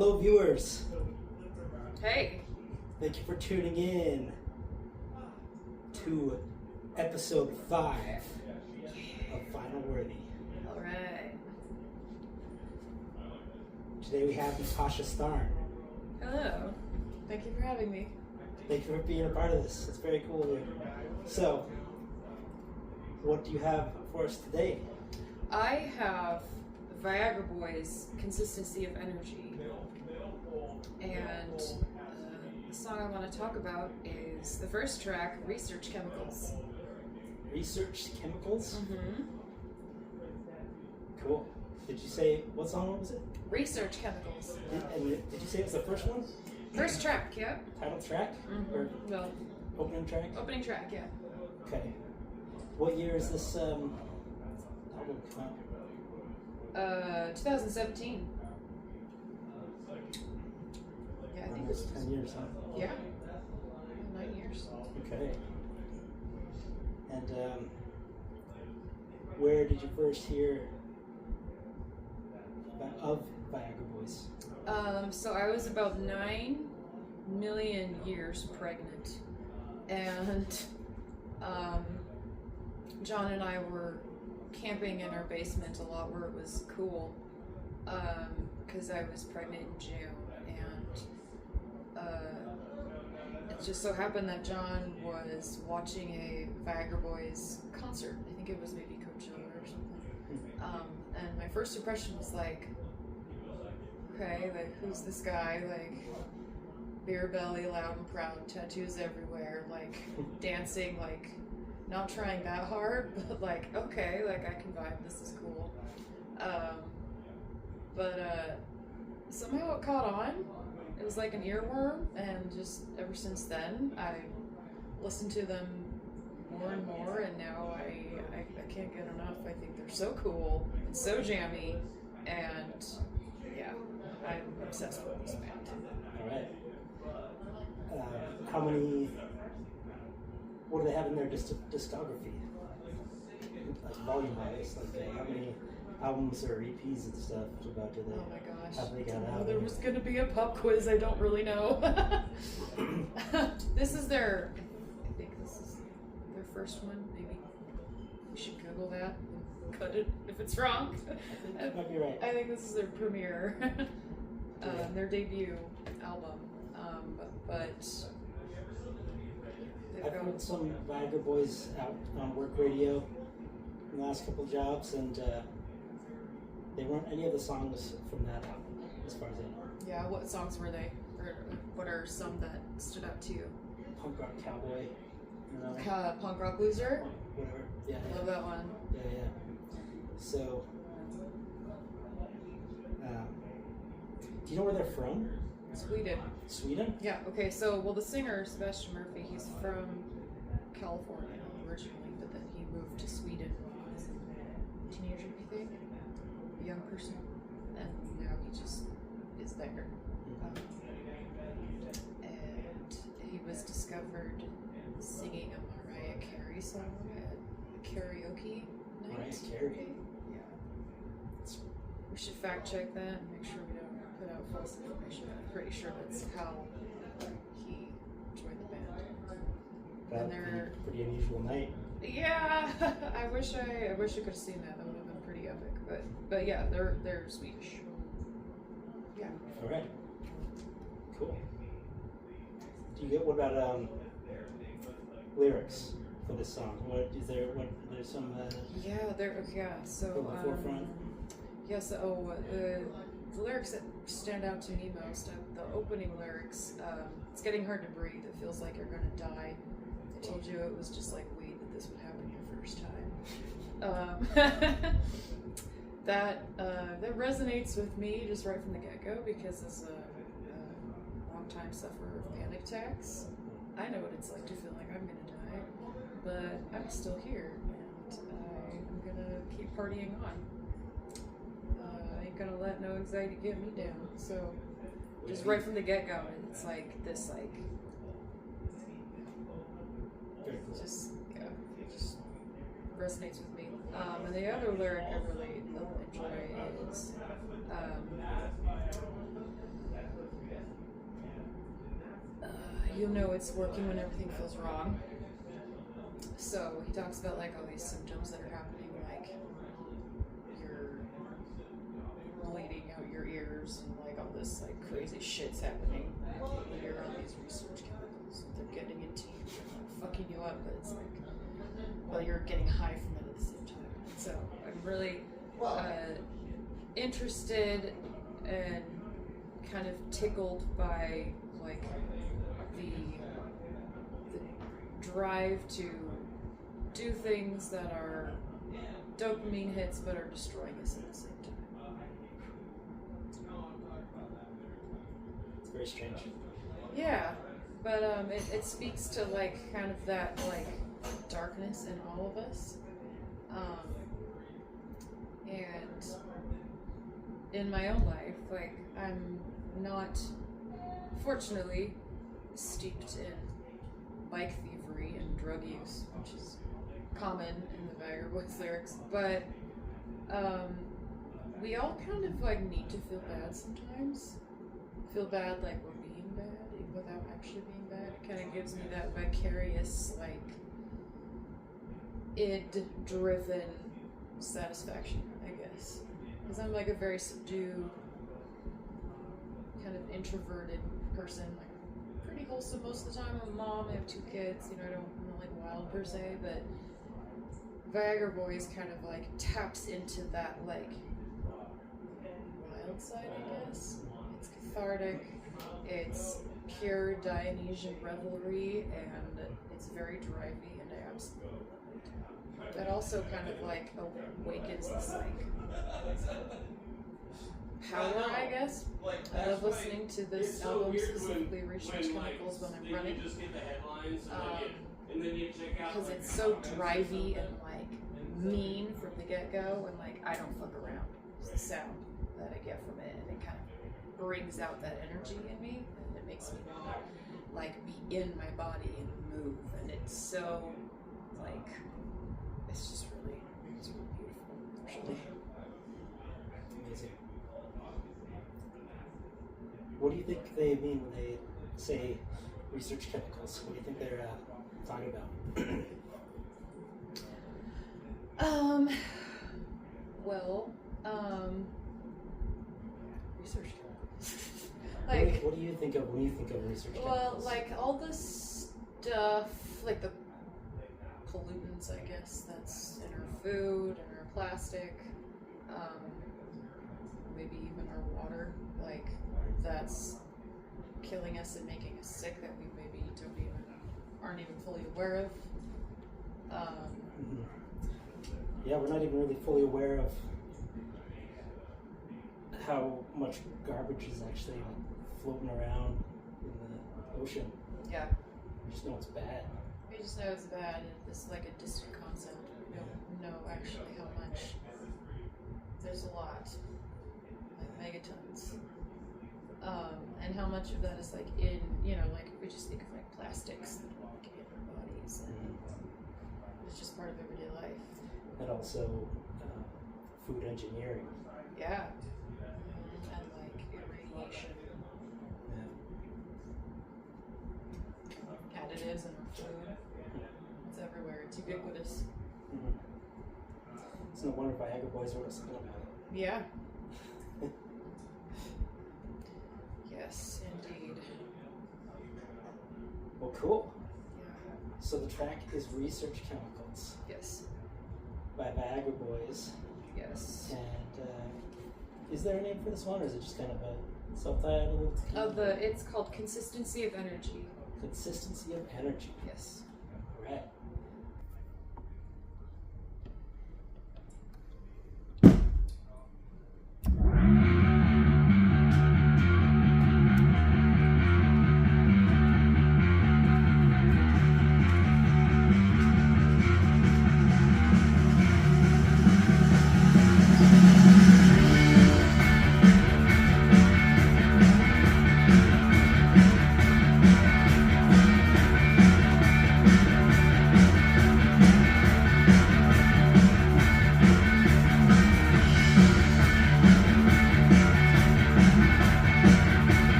Hello, viewers. Hey. Thank you for tuning in to episode 5 of Final Worthy. All right. Today we have Natasha Starn. Hello. Thank you for having me. Thank you for being a part of this. It's very cool of you. So, what do you have for us today? I have Viagra Boys, Consistency of Energy. And the song I want to talk about is the first track, Research Chemicals. Research Chemicals? Mm-hmm. Cool. Did you say, what song was it? Research Chemicals. Did you say it was the first one? First track, yep. Title track? Mm-hmm. Or Well, opening track? opening track, yeah. Okay. What year is this album come out? 2017. Yeah, I think Almost 10 years, huh? Yeah. 9 years. Okay. And where did you first hear of Viagra Boys? So I was about 9 million years pregnant, and John and I were camping in our basement a lot where it was cool, because I was pregnant in June, and it just so happened that John was watching a Viagra Boys concert. I think it was maybe Coachella or something. And my first impression was like, okay, like, who's this guy? Like, beer belly, loud and proud, tattoos everywhere, like, dancing, like, not trying that hard, but like, okay, like, I can vibe, this is cool. But somehow it caught on. It was like an earworm, and just ever since then, I listened to them more and more, and now I can't get enough. I think they're so cool and so jammy, and yeah, I'm obsessed with this band. Alright. What do they have in their discography? Like volume-wise, like how many albums or EPs and stuff about do they? Oh my gosh. Have they got out? There was going to be a pop quiz, I don't really know. This is their, I think this is their first one, maybe. We should Google that and cut it if it's wrong. I think you might be right. I think this is their premiere, their debut album. But I've heard some Viagra Boys out on work radio in the last couple of jobs, and they weren't any of the songs from that album, as far as I know. yeah, what songs were they? Or what are some that stood out to you? Punk Rock Cowboy, you know? Punk Rock Loser? Whatever. Yeah. Love that one. Yeah. So, do you know where they're from? Sweden. Sweden? Yeah, okay, so, well, the singer, Sebastian Murphy, he's from California originally, but then he moved to Sweden as a teenager, I think, a young person, and now he just is there. And he was discovered singing a Mariah Carey song at karaoke night. Mariah Carey? Yeah. We should fact check that and make sure we don't put out false information. I'm pretty sure that's how he joined the band. That would be a pretty unusual night. Yeah, I wish I could have seen that. That would have been pretty epic. But yeah, they're Swedish. Yeah. All right. Cool. What about lyrics for this song? There's some So from the forefront. The lyrics that stand out to me most, the opening lyrics, it's getting hard to breathe, it feels like you're gonna die. I told you it was just like weed that this would happen your first time. That resonates with me just right from the get-go, because as a long-time sufferer of panic attacks, I know what it's like to feel like I'm gonna die, but I'm still here, and I'm gonna keep partying on. I ain't gonna let no anxiety get me down. So just right from the get-go, it's like this, like, just resonates with me. And the other lyric I really enjoy is you'll know it's working when everything feels wrong. So he talks about like all these symptoms that are happening, like you're bleeding out your ears and like all this like crazy shit's happening when you're on these research chemicals. They're getting into you and like fucking you up, but it's like, well, you're getting high from it at the same time. So I'm really interested and kind of tickled by like the drive to do things that are dopamine hits but are destroying us at the same time. It's very strange. Yeah, but it speaks to like kind of that like darkness in all of us, and in my own life, like I'm not fortunately steeped in bike thievery and drug use, which is common in the Viagra Boys lyrics, but we all kind of like need to feel bad sometimes. Feel bad like we're being bad without actually being bad. It kind of gives me that vicarious, like, id-driven satisfaction, I guess. Because I'm like a very subdued, kind of introverted person, like pretty wholesome most of the time. I'm a mom, I have 2 kids, you know, I'm not like wild per se, but Viagra Boys kind of like taps into that like wild side, I guess. It's cathartic, it's pure Dionysian revelry, and it's very drivey, and I absolutely love it. That also kind of like awakens this like power, I guess. I love listening to this album, specifically Research Chemicals, when I'm running. Because it's so drivey and like mean from the get-go, and like I don't fuck around. It's the sound that I get from it, and it kind of brings out that energy in me, and it makes me want to like be in my body and move, and it's so like it's really beautiful, actually. Amazing. What do you think they mean when they say research chemicals? What do you think they're talking about? Research chemicals. Like, what do you think of when you think of research chemicals? well, like all the stuff, like the pollutants, I guess, that's in our food and our plastic, maybe even our water, like that's killing us and making us sick that we maybe aren't even fully aware of. Yeah, we're not even really fully aware of how much garbage is actually floating around in the ocean. Yeah. We just know it's bad. We just know it's bad, and it's like a distant concept. We don't know actually how much. There's a lot, like megatons, and how much of that is like in, you know, like we just think of like plastics that we get in our bodies, and it's just part of everyday life. And also food engineering. Yeah. And like irradiation. Yeah. Additives in our food. It's everywhere. It's ubiquitous. It's no wonder Viagra Boys wrote a song about it. Yeah. Yes, indeed. Well, cool. Yeah. So the track is Research Chemicals Yes. by Viagra Boys. Yes. And is there a name for this one, or is it just kind of a subtitle? It's called Consistency of Energy. Consistency of Energy. Yes. All right.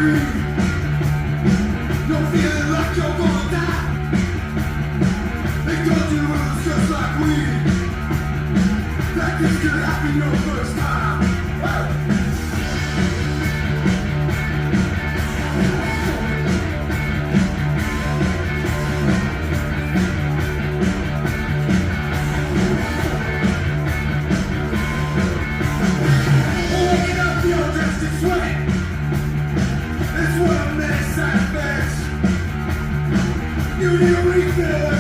breathe. You're feeling like you're gonna die. They told you it was just like weed. That this could happen your first time. Waking up your dressed in sweat. It's what a man side best. You need a refill.